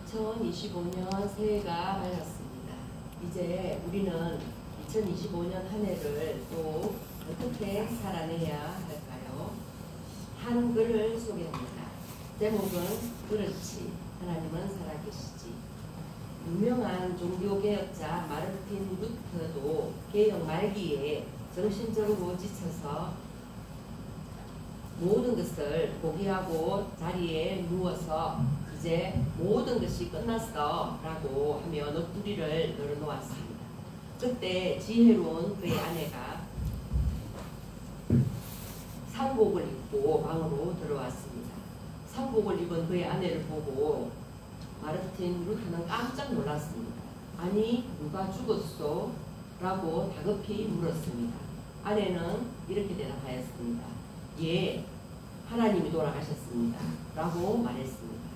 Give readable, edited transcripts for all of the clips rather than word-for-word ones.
2025년 새해가 밝았습니다. 이제 우리는 2025년 한 해를 또 어떻게 살아내야 할까요? 한 글을 소개합니다. 제목은 그렇지, 하나님은 살아계시지. 유명한 종교개혁자 마르틴 루터도 개혁 말기에 정신적으로 지쳐서 모든 것을 포기하고 자리에 누워서 이제 모든 것이 끝났어 라고 하며 넋두리를 널어놓았습니다. 그때 지혜로운 그의 아내가 상복을 입고 방으로 들어왔습니다. 상복을 입은 그의 아내를 보고 마르틴 루터는 깜짝 놀랐습니다. 아니, 누가 죽었소? 라고 다급히 물었습니다. 아내는 이렇게 대답하였습니다. 예, 하나님이 돌아가셨습니다. 라고 말했습니다.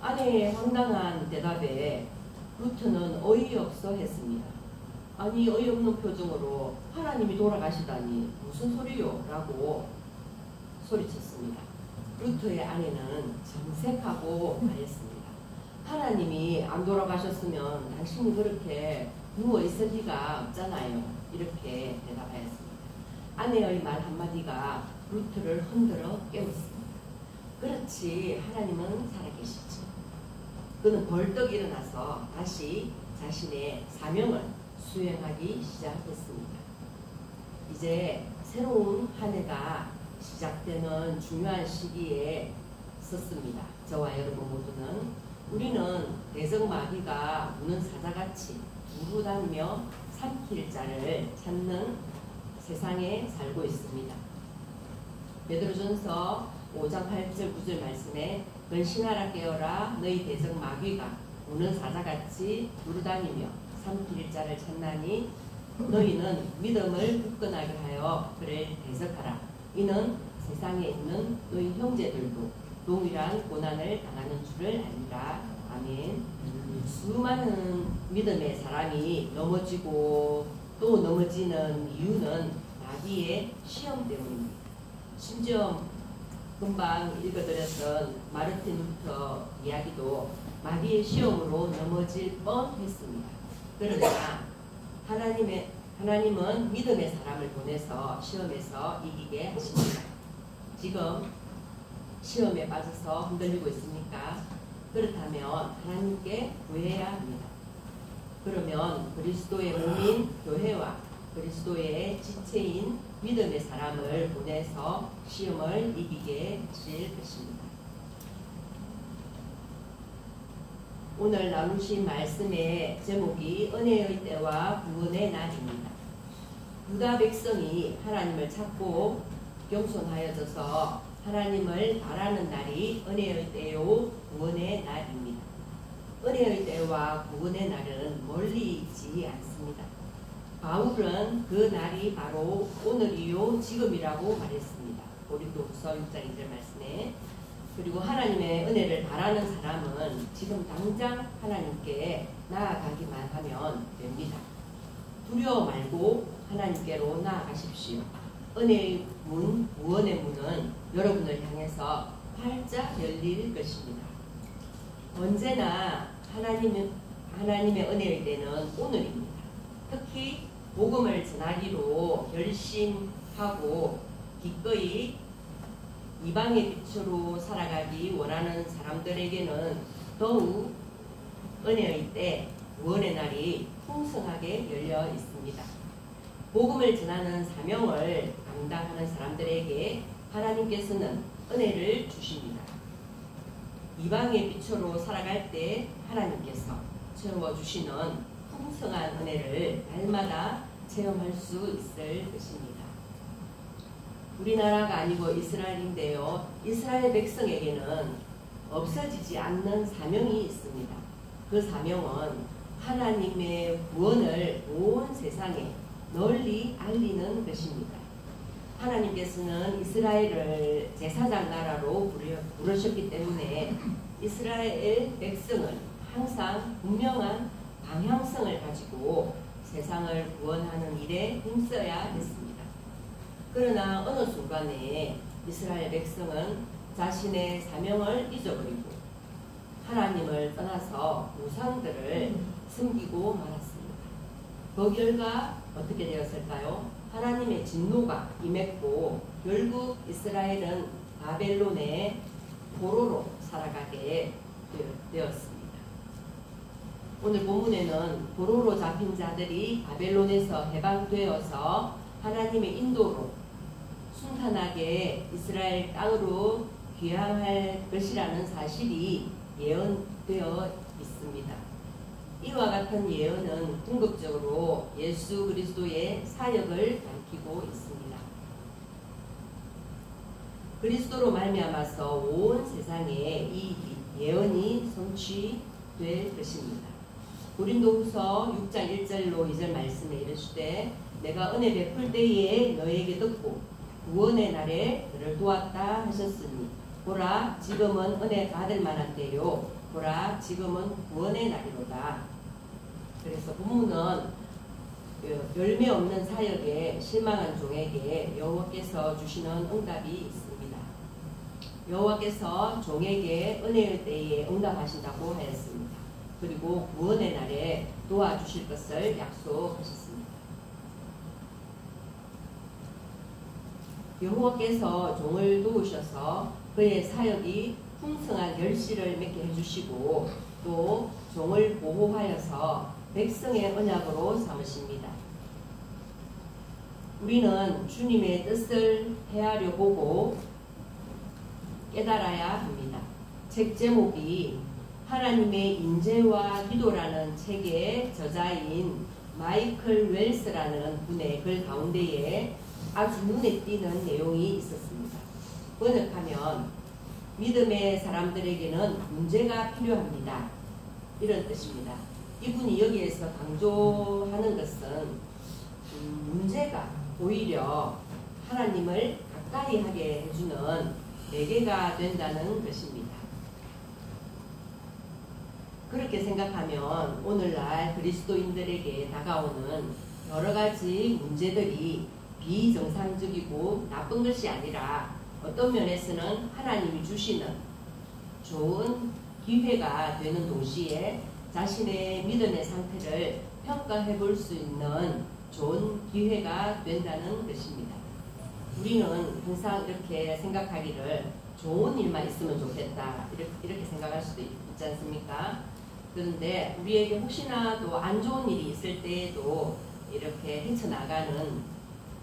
아내의 황당한 대답에 루터는 어이없어 했습니다. 아니, 어이없는 표정으로 하나님이 돌아가시다니 무슨 소리요? 라고 소리쳤습니다. 루터의 아내는 정색하고 말했습니다. 하나님이 안 돌아가셨으면 당신이 그렇게 누워있을 리가 없잖아요. 이렇게 대답하였습니다. 아내의 말 한마디가 루터를 흔들어 깨웠습니다. 그렇지, 하나님은 살아계시지. 그는 벌떡 일어나서 다시 자신의 사명을 수행하기 시작했습니다. 이제 새로운 한 해가 시작되는 중요한 시기에 섰습니다. 저와 여러분 모두는 우리는 대적마귀가 우는 사자같이 두루 다니며 삼킬 자를 찾는 세상에 살고 있습니다. 베드로전서 5장 8절 9절 말씀에 근신하라 깨어라 너희 대적 마귀가 우는 사자같이 두루다니며 삼킬 자를 찾나니 너희는 믿음을 굳건하게 하여 그를 대적하라. 이는 세상에 있는 너희 형제들도 동일한 고난을 당하는 줄을 아니라. 아멘. 수많은 믿음의 사람이 넘어지고 또 넘어지는 이유는 마귀의 시험 때문입니다. 심지어 금방 읽어드렸던 마르틴 루터 이야기도 마귀의 시험으로 넘어질 뻔했습니다. 그러나 하나님은 믿음의 사람을 보내서 시험에서 이기게 하십니다. 지금 시험에 빠져서 흔들리고 있습니까? 그렇다면 하나님께 구해야 합니다. 그러면 그리스도의 몸인 교회와 그리스도의 지체인 믿음의 사람을 보내서 시험을 이기게 하실 것입니다. 오늘 나누신 말씀의 제목이 은혜의 때와 구원의 날입니다. 유다 백성이 하나님을 찾고 겸손하여져서 하나님을 바라는 날이 은혜의 때요 구원의 날입니다. 은혜의 때와 구원의 날은 멀리 있지 않습니다. 바울은 그 날이 바로 오늘이요 지금이라고 말했습니다. 고린도후서 6장 2절 말씀에. 그리고 하나님의 은혜를 바라는 사람은 지금 당장 하나님께 나아가기만 하면 됩니다. 두려워 말고 하나님께로 나아가십시오. 은혜의 문, 구원의 문은 여러분을 향해서 활짝 열릴 것입니다. 언제나 하나님의 은혜의 때는 오늘입니다. 특히 복음을 전하기로 결심하고 기꺼이 이방의 빛으로 살아가기 원하는 사람들에게는 더욱 은혜의 때, 구원의 날이 풍성하게 열려 있습니다. 복음을 전하는 사명을 감당하는 사람들에게 하나님께서는 은혜를 주십니다. 이방의 빛으로 살아갈 때 하나님께서 채워주시는 풍성한 은혜를 날마다 체험할 수 있을 것입니다. 우리나라가 아니고 이스라엘인데요. 이스라엘 백성에게는 없어지지 않는 사명이 있습니다. 그 사명은 하나님의 구원을 온 세상에 널리 알리는 것입니다. 하나님께서는 이스라엘을 제사장 나라로 부르셨기 때문에 이스라엘 백성은 항상 분명한 방향성을 가지고 세상을 구원하는 일에 힘써야 했습니다. 그러나 어느 순간에 이스라엘 백성은 자신의 사명을 잊어버리고 하나님을 떠나서 우상들을 섬기고 말았습니다. 그 결과 어떻게 되었을까요? 하나님의 진노가 임했고 결국 이스라엘은 바벨론의 포로로 살아가게 되었습니다. 오늘 본문에는 포로로 잡힌 자들이 바벨론에서 해방되어서 하나님의 인도로 순탄하게 이스라엘 땅으로 귀향할 것이라는 사실이 예언되어 있습니다. 이와 같은 예언은 궁극적으로 예수 그리스도의 사역을 밝히고 있습니다. 그리스도로 말미암아서 온 세상에 이 예언이 성취될 것입니다. 고린도후서 6장 1절로 2절 말씀에 이르시되 내가 은혜 베풀 때에 너에게 듣고 구원의 날에 너를 도왔다 하셨으니 보라 지금은 은혜 받을 만한 때요 보라 지금은 구원의 날이로다. 그래서 본문은 열매 없는 사역에 실망한 종에게 여호와께서 주시는 응답이 있습니다. 여호와께서 종에게 은혜의 때에 응답하신다고 하였습니다. 그리고 구원의 날에 도와주실 것을 약속하셨습니다. 여호와께서 종을 도우셔서 그의 사역이 풍성한 결실을 맺게 해주시고 또 종을 보호하여서 백성의 언약으로 삼으십니다. 우리는 주님의 뜻을 헤아려 보고 깨달아야 합니다. 책 제목이 하나님의 인재와 기도라는 책의 저자인 마이클 웰스라는 분의 글 가운데에 아주 눈에 띄는 내용이 있었습니다. 번역하면 믿음의 사람들에게는 문제가 필요합니다. 이런 뜻입니다. 이분이 여기에서 강조하는 것은 문제가 오히려 하나님을 가까이 하게 해주는 매개가 된다는 것입니다. 그렇게 생각하면 오늘날 그리스도인들에게 다가오는 여러 가지 문제들이 비정상적이고 나쁜 것이 아니라 어떤 면에서는 하나님이 주시는 좋은 기회가 되는 동시에 자신의 믿음의 상태를 평가해 볼 수 있는 좋은 기회가 된다는 것입니다. 우리는 항상 이렇게 생각하기를 좋은 일만 있으면 좋겠다 이렇게 생각할 수도 있지 않습니까? 그런데 우리에게 혹시나 또 안 좋은 일이 있을 때에도 이렇게 헤쳐나가는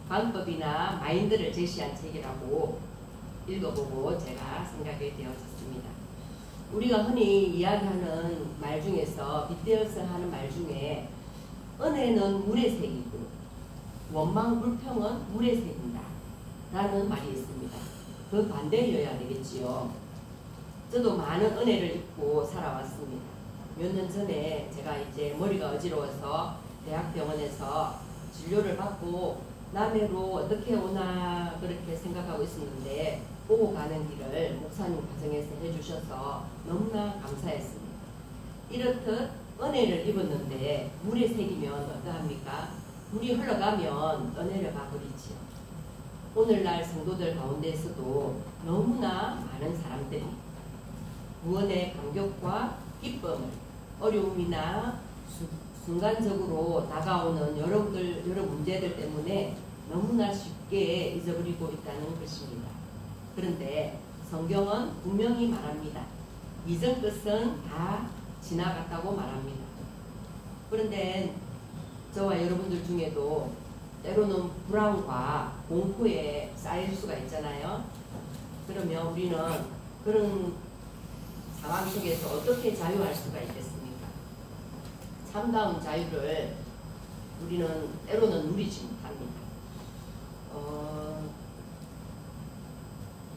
방법이나 마인드를 제시한 책이라고 읽어보고 제가 생각이 되어졌습니다. 우리가 흔히 이야기하는 말 중에서 빗대어서 하는 말 중에 은혜는 물의 색이고 원망 불평은 물의 색이다 라는 말이 있습니다. 그 반대여야 되겠지요. 저도 많은 은혜를 입고 살아왔습니다. 몇 년 전에 제가 이제 머리가 어지러워서 대학병원에서 진료를 받고 남해로 어떻게 오나 그렇게 생각하고 있었는데 오고 가는 길을 목사님 가정에서 해주셔서 너무나 감사했습니다. 이렇듯 은혜를 입었는데 물에 새기면 어떠합니까? 물이 흘러가면 떠내려가 버리지요. 오늘날 성도들 가운데서도 너무나 많은 사람들이 구원의 감격과 기쁨을 어려움이나 순간적으로 다가오는 여러 문제들 때문에 너무나 쉽게 잊어버리고 있다는 것입니다. 그런데 성경은 분명히 말합니다. 이전 것은 다 지나갔다고 말합니다. 그런데 저와 여러분들 중에도 때로는 불안과 공포에 쌓일 수가 있잖아요. 그러면 우리는 그런 상황 속에서 어떻게 자유할 수가 있겠습니까? 참다운 자유를 우리는 때로는 누리지 못합니다.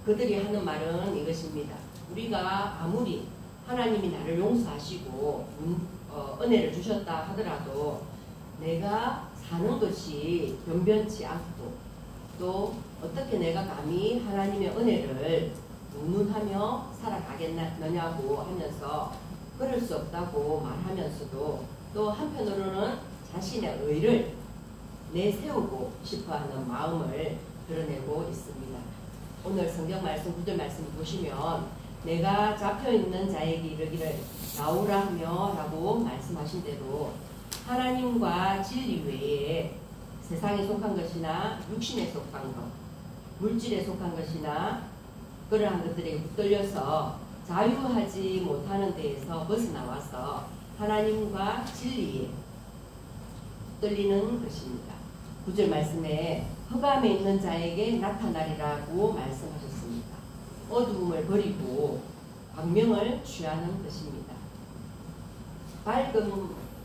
그들이 하는 말은 이것입니다. 우리가 아무리 하나님이 나를 용서하시고 은혜를 주셨다 하더라도 내가 사는 것이 변변치 않고 또 어떻게 내가 감히 하나님의 은혜를 운운하며 살아가겠느냐고 하면서 그럴 수 없다고 말하면서도 또 한편으로는 자신의 의를 내세우고 싶어하는 마음을 드러내고 있습니다. 오늘 성경 말씀, 구절 말씀 보시면 내가 잡혀있는 자에게 이르기를 나오라 하며 라고 말씀하신 대로 하나님과 진리 외에 세상에 속한 것이나 육신에 속한 것, 물질에 속한 것이나 그러한 것들에게 붙들려서 자유하지 못하는 데에서 벗어나와서 하나님과 진리에 붙들리는 것입니다. 9절 말씀에 흑암에 있는 자에게 나타나리라고 말씀하셨습니다. 어두움을 버리고 광명을 취하는 것입니다.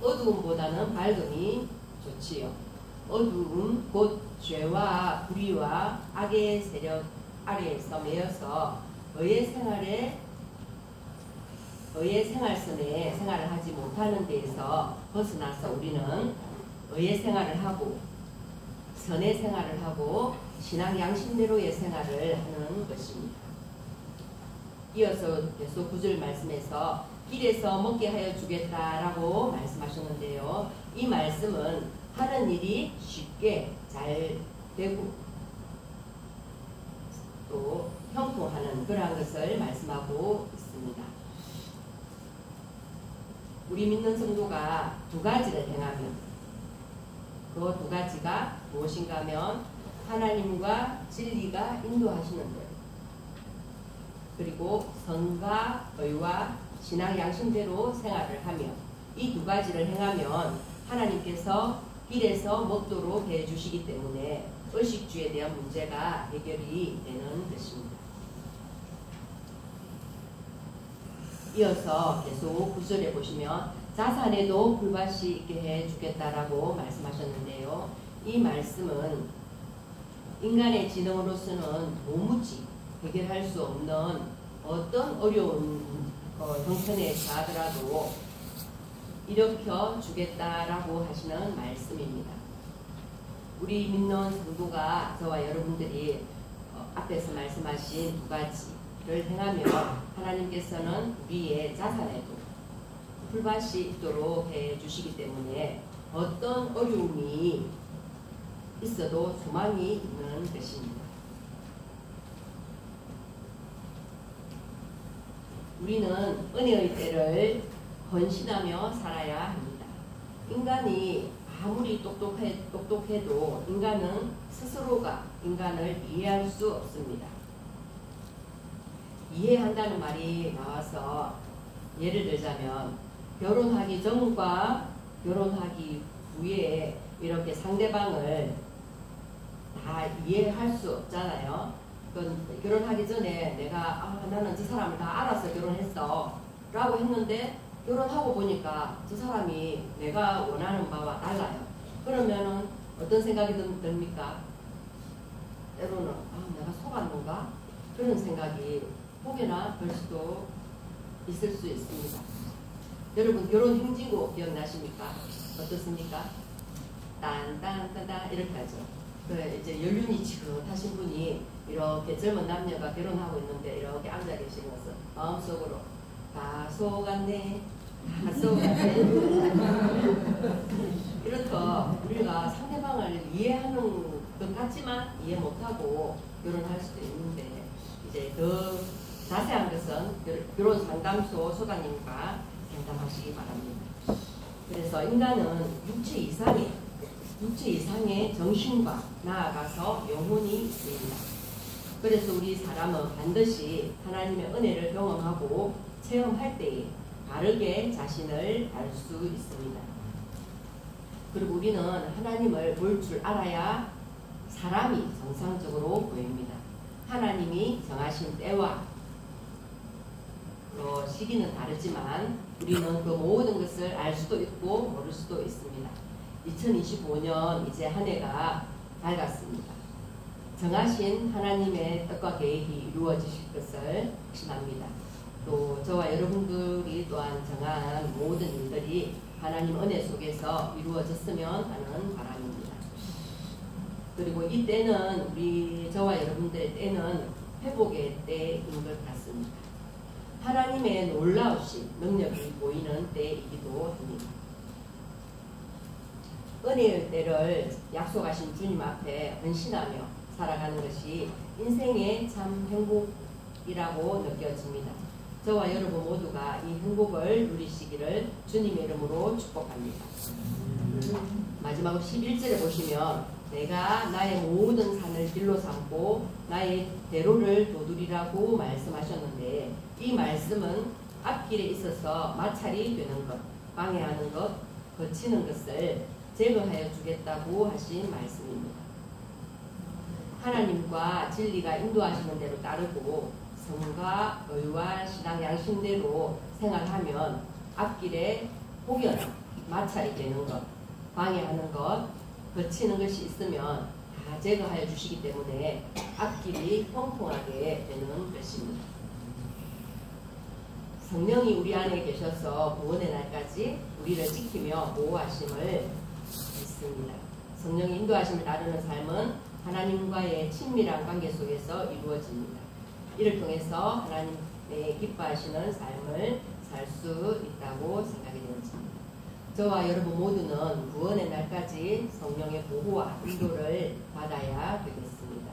어두움보다는 밝음이 좋지요. 어두움 곧 죄와 불의와 악의 세력 아래에서 매여서 의의 생활선에 생활을 하지 못하는 데에서 벗어나서 우리는 의의 생활을 하고 선의 생활을 하고 신앙 양심대로의 생활을 하는 것입니다. 이어서 계속 9절 말씀에서 길에서 먹게 하여 주겠다라고 말씀하셨는데요. 이 말씀은 하는 일이 쉽게 잘 되고 또 형통하는 그러한 것을 말씀하고 있습니다. 우리 믿는 성도가 두 가지를 행하면 그 두 가지가 무엇인가 하면 하나님과 진리가 인도하시는 것, 그리고 선과 의와 신앙 양심대로 생활을 하며 이 두 가지를 행하면 하나님께서 길에서 먹도록 해주시기 때문에 의식주에 대한 문제가 해결이 되는 것입니다. 이어서 계속 9절에 보시면 자산에도 불밭이 있게 해주겠다라고 말씀하셨는데요. 이 말씀은 인간의 지능으로서는 도무지 해결할 수 없는 어떤 어려운 형편에 처하더라도 일으켜 주겠다라고 하시는 말씀입니다. 우리 믿는 성도가 저와 여러분들이 앞에서 말씀하신 두 가지를 행하며 하나님께서는 우리의 자산에도 불밭이 있도록 해주시기 때문에 어떤 어려움이 있어도 소망이 있는 것입니다. 우리는 은혜의 때를 헌신하며 살아야 합니다. 인간이 아무리 똑똑해도 인간은 스스로가 인간을 이해할 수 없습니다. 이해한다는 말이 나와서 예를 들자면 결혼하기 전과 결혼하기 후에 이렇게 상대방을 다 이해할 수 없잖아요. 결혼하기 전에 내가 나는 저 사람을 다 알아서 결혼했어 라고 했는데 결혼하고 보니까 저 사람이 내가 원하는 바와 달라요. 그러면은 어떤 생각이 듭니까? 때로는 내가 속았는가? 그런 생각이 혹여나 들 수도 있을 수 있습니다. 여러분 결혼 행진곡 기억나십니까? 어떻습니까? 딴딴딴딴 이렇게 하죠. 이제 연륜이 지긋하신 분이 이렇게 젊은 남녀가 결혼하고 있는데 이렇게 앉아 계시면서 마음속으로 다 속았네, 다 속았네. 이렇게 우리가 상대방을 이해하는 것 같지만 이해 못하고 결혼할 수도 있는데 이제 더 자세한 것은 결혼 상담소 소장님과 상담하시기 바랍니다. 그래서 인간은 육체 이상의 정신과 나아가서 영혼이 있습니다. 그래서 우리 사람은 반드시 하나님의 은혜를 경험하고 체험할 때에 바르게 자신을 알 수 있습니다. 그리고 우리는 하나님을 볼 줄 알아야 사람이 정상적으로 보입니다. 하나님이 정하신 때와 시기는 다르지만 우리는 그 모든 것을 알 수도 있고 모를 수도 있습니다. 2025년 이제 한 해가 밝았습니다. 정하신 하나님의 뜻과 계획이 이루어지실 것을 확신합니다. 또 저와 여러분들이 또한 정한 모든 일들이 하나님 은혜 속에서 이루어졌으면 하는 바람입니다. 그리고 이 때는 저와 여러분들의 때는 회복의 때인 것 같습니다. 하나님의 놀라우신 능력이 보이는 때이기도 합니다. 은혜의 때를 약속하신 주님 앞에 헌신하며 살아가는 것이 인생의 참 행복이라고 느껴집니다. 저와 여러분 모두가 이 행복을 누리시기를 주님의 이름으로 축복합니다. 마지막으로 11절에 보시면 내가 나의 모든 산을 길로 삼고 나의 대로를 도두리라고 말씀하셨는데, 이 말씀은 앞길에 있어서 마찰이 되는 것, 방해하는 것, 거치는 것을 제거하여 주겠다고 하신 말씀입니다. 하나님과 진리가 인도하시는 대로 따르고 성과 의와 신앙 양심대로 생활하면 앞길에 혹여 마찰이 되는 것, 방해하는 것, 거치는 것이 있으면 다 제거하여 주시기 때문에 앞길이 통통하게 되는 것입니다. 성령이 우리 안에 계셔서 구원의 날까지 우리를 지키며 보호하심을 믿습니다. 성령의 인도하심을 따르는 삶은 하나님과의 친밀한 관계 속에서 이루어집니다. 이를 통해서 하나님의 기뻐하시는 삶을 살 수 있다고 생각이 되어집니다. 저와 여러분 모두는 구원의 날까지 성령의 보호와 인도를 받아야 되겠습니다.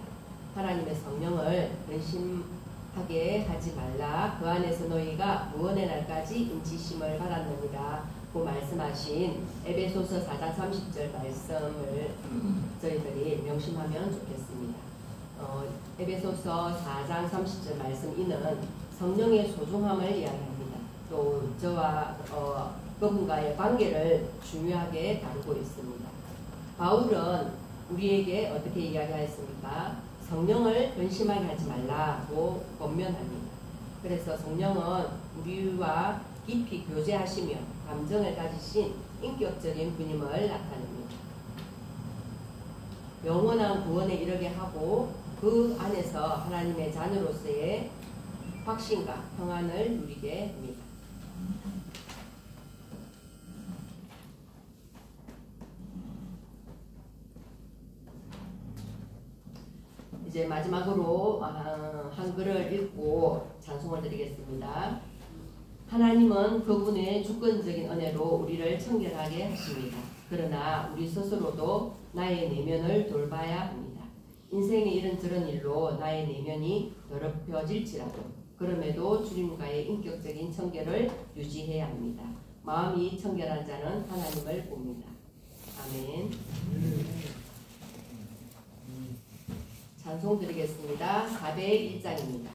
하나님의 성령을 근심하게 하지 말라. 그 안에서 너희가 구원의 날까지 인치심을 받았느니라 고 말씀하신 에베소서 4장 30절 말씀을 저희들이 명심하면 좋겠습니다. 에베소서 4장 30절 말씀 이는 성령의 소중함을 이야기합니다. 또 저와 그분과의 관계를 중요하게 다루고 있습니다. 바울은 우리에게 어떻게 이야기하였습니까? 성령을 근심하게 하지 말라고 권면합니다. 그래서 성령은 우리와 깊이 교제하시며 감정을 가지신 인격적인 분임을 나타냅니다. 영원한 구원에 이르게 하고 그 안에서 하나님의 자녀로서의 확신과 평안을 누리게 합니다. 이제 마지막으로 한글을 읽고 찬송을 드리겠습니다. 하나님은 그분의 주권적인 은혜로 우리를 청결하게 하십니다. 그러나 우리 스스로도 나의 내면을 돌봐야 합니다. 인생의 이런저런 일로 나의 내면이 더럽혀질지라도 그럼에도 주님과의 인격적인 청결을 유지해야 합니다. 마음이 청결한 자는 하나님을 봅니다. 아멘. 찬송 드리겠습니다. 401장입니다.